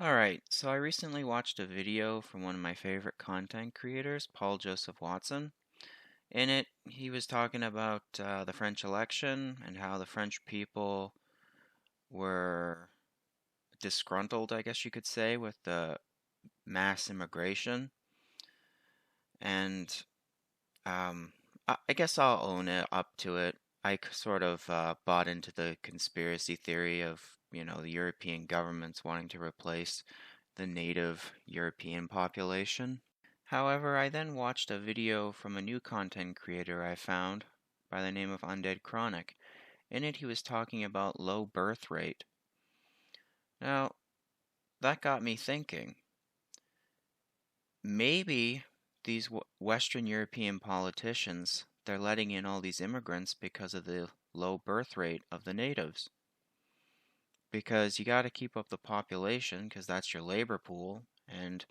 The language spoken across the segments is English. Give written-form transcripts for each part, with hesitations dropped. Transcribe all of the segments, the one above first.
Alright, so I recently watched a video from one of my favorite content creators, Paul Joseph Watson. In it, he was talking about the French election and how the French people were disgruntled, I guess you could say, with the mass immigration. And I guess I'll own it up to it. Sort of bought into the conspiracy theory of, the European governments wanting to replace the native European population. However, I then watched a video from a new content creator I found by the name of Undead Chronic. In it, he was talking about low birth rate. Now, that got me thinking. Maybe these Western European politicians, they're letting in all these immigrants because of the low birth rate of the natives. Because you got to keep up the population because that's your labor pool, and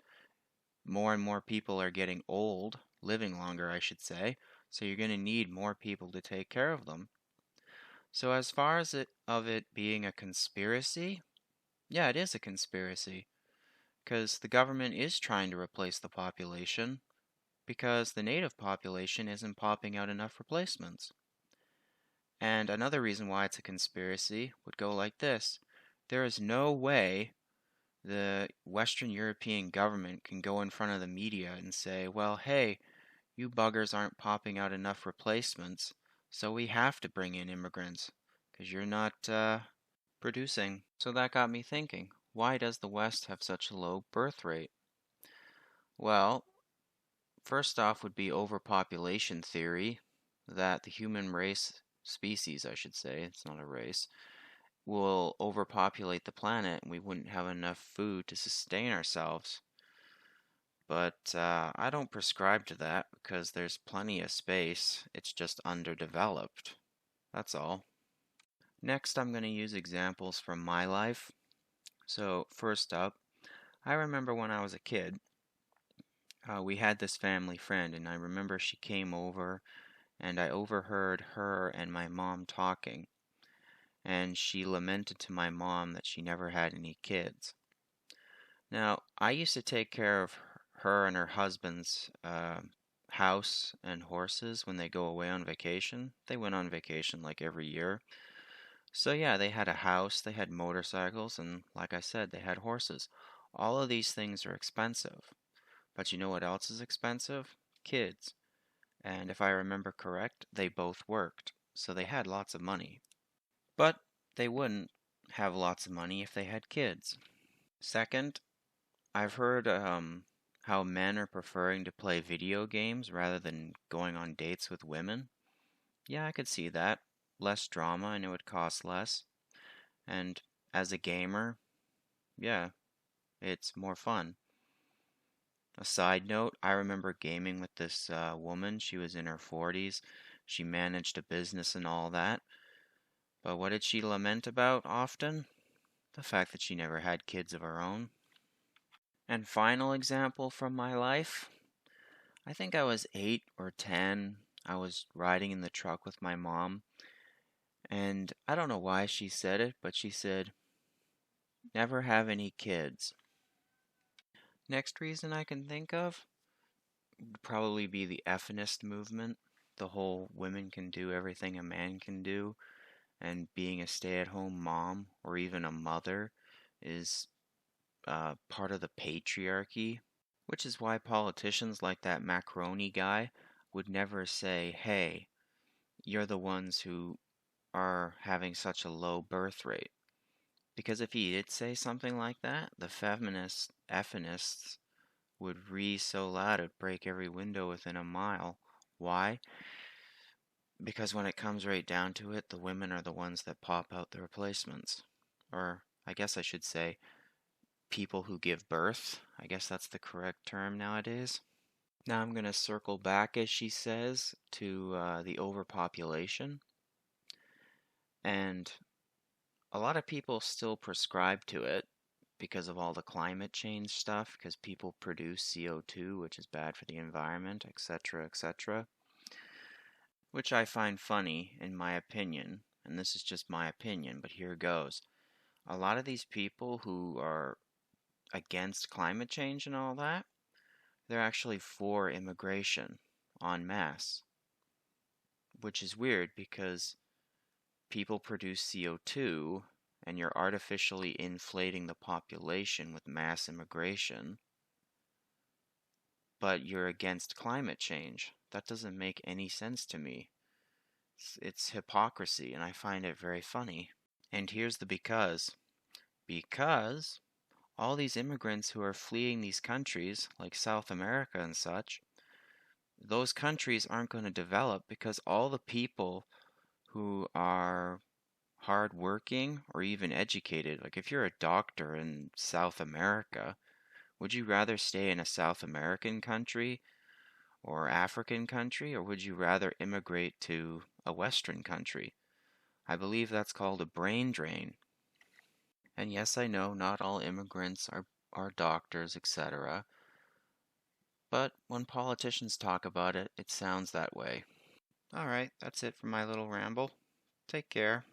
more people are getting old, living longer, I should say, so you're going to need more people to take care of them. So as far as it being a conspiracy, yeah, it is a conspiracy because the government is trying to replace the population because the native population isn't popping out enough replacements. And another reason why it's a conspiracy would go like this. There is no way the Western European government can go in front of the media and say, well, hey, you buggers aren't popping out enough replacements, so we have to bring in immigrants because you're not producing. So that got me thinking, why does the West have such a low birth rate? Well, first off would be overpopulation theory, that the human race, species I should say, it's not a race, will overpopulate the planet and we wouldn't have enough food to sustain ourselves. But I don't prescribe to that because there's plenty of space. It's just underdeveloped. That's all. Next, I'm going to use examples from my life. So, first up, I remember when I was a kid, we had this family friend, and I remember she came over, and I overheard her and my mom talking. And she lamented to my mom that she never had any kids. Now, I used to take care of her and her husband's house and horses when they go away on vacation. They went on vacation like every year. So, yeah, they had a house, they had motorcycles, and like I said, they had horses. All of these things are expensive. But you know what else is expensive? Kids. And if I remember correct, they both worked. So they had lots of money. But they wouldn't have lots of money if they had kids. Second, I've heard how men are preferring to play video games rather than going on dates with women. Yeah, I could see that. Less drama and it would cost less. And as a gamer, yeah, it's more fun. A side note, I remember gaming with this woman. She was in her 40s. She managed a business and all that. But what did she lament about often? The fact that she never had kids of her own. And final example from my life, I think I was 8 or 10. I was riding in the truck with my mom, and I don't know why she said it, but she said, never have any kids. Next reason I can think of would probably be the feminist movement. The whole women can do everything a man can do, and being a stay-at-home mom or even a mother is part of the patriarchy, which is why politicians like that Macroni guy would never say, hey, you're the ones who are having such a low birth rate. Because if he did say something like that, the feminists would ree so loud it'd break every window within a mile. Why? Because when it comes right down to it, the women are the ones that pop out the replacements. Or I guess I should say, people who give birth. I guess that's the correct term nowadays. Now I'm going to circle back, as she says, to the overpopulation. And a lot of people still prescribe to it because of all the climate change stuff, because people produce CO2, which is bad for the environment, etc., etc. Which I find funny, in my opinion, and this is just my opinion, but here goes. A lot of these people who are against climate change and all that. They're actually for immigration en masse, which is weird because people produce CO2 and you're artificially inflating the population with mass immigration, but you're against climate change. That doesn't make any sense to me. It's hypocrisy, and I find it very funny. And here's the because. Because all these immigrants who are fleeing these countries, like South America and such, those countries aren't going to develop because all the people who are hardworking or even educated, like if you're a doctor in South America, would you rather stay in a South American country or African country, or would you rather immigrate to a Western country? I believe that's called a brain drain. And yes, I know not all immigrants are doctors, etc. But when politicians talk about it, it sounds that way. Alright, that's it for my little ramble. Take care.